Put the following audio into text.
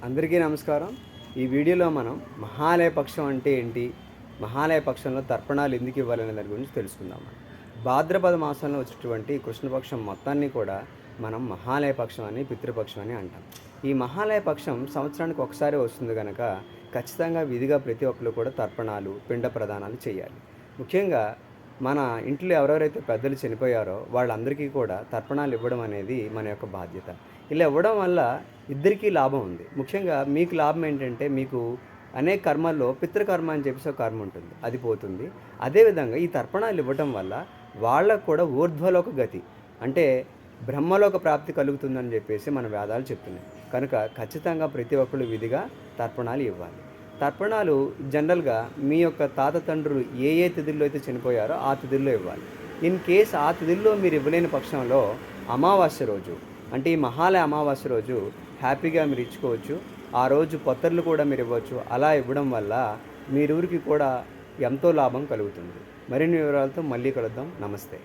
అందరికీ నమస్కారం. ఈ వీడియోలో మనం మహాలయ పక్షం అంటే ఏంటి, మహాలయ పక్షంలో తర్పణాలు ఎందుకు ఇవ్వాలనే దాని గురించి తెలుసుకుందాం. భాద్రపద మాసంలో వచ్చేటువంటి కృష్ణపక్షం మొత్తాన్ని కూడా మనం మహాలయ పక్షం అని, పితృపక్షం అని అంటాం. ఈ మహాలయ పక్షం సంవత్సరానికి ఒకసారి వస్తుంది కనుక ఖచ్చితంగా విధిగా ప్రతి ఒక్కరు కూడా తర్పణాలు, పిండ ప్రదానాలు చేయాలి. ముఖ్యంగా మన ఇంట్లో ఎవరెవరైతే పెద్దలు చనిపోయారో వాళ్ళందరికీ కూడా తర్పణాలు ఇవ్వడం అనేది మన యొక్క బాధ్యత. ఇలా ఇవ్వడం వల్ల ఇద్దరికీ లాభం ఉంది. ముఖ్యంగా మీకు లాభం ఏంటంటే, మీకు అనేక కర్మల్లో పితృకర్మ అని చెప్పేసి ఒక కర్మ ఉంటుంది, అది పోతుంది. అదేవిధంగా ఈ తర్పణాలు ఇవ్వటం వల్ల వాళ్ళకు కూడా ఊర్ధ్వలోక గతి అంటే బ్రహ్మలోక ప్రాప్తి కలుగుతుందని చెప్పేసి మన వేదాలు చెప్తున్నాయి. కనుక ఖచ్చితంగా ప్రతి ఒక్కరు విధిగా తర్పణాలు ఇవ్వాలి. తర్పణాలు జనరల్గా మీ యొక్క తాత తండ్రులు ఏ ఏ తిథుల్లో అయితే చనిపోయారో ఆ తిథుల్లో ఇవ్వాలి. ఇన్ కేస్ ఆ తిథుల్లో మీరు ఇవ్వలేని పక్షంలో అమావాస్య రోజు అంటే ఈ మహాలయ అమావాస్య రోజు హ్యాపీగా మీరు ఇచ్చుకోవచ్చు. ఆ రోజు పొత్తర్లు కూడా మీరు ఇవ్వచ్చు. అలా ఇవ్వడం వల్ల మీరురికి కూడా ఎంతో లాభం కలుగుతుంది. మరిన్ని వివరాలతో మళ్ళీ కలుద్దాం. నమస్తే.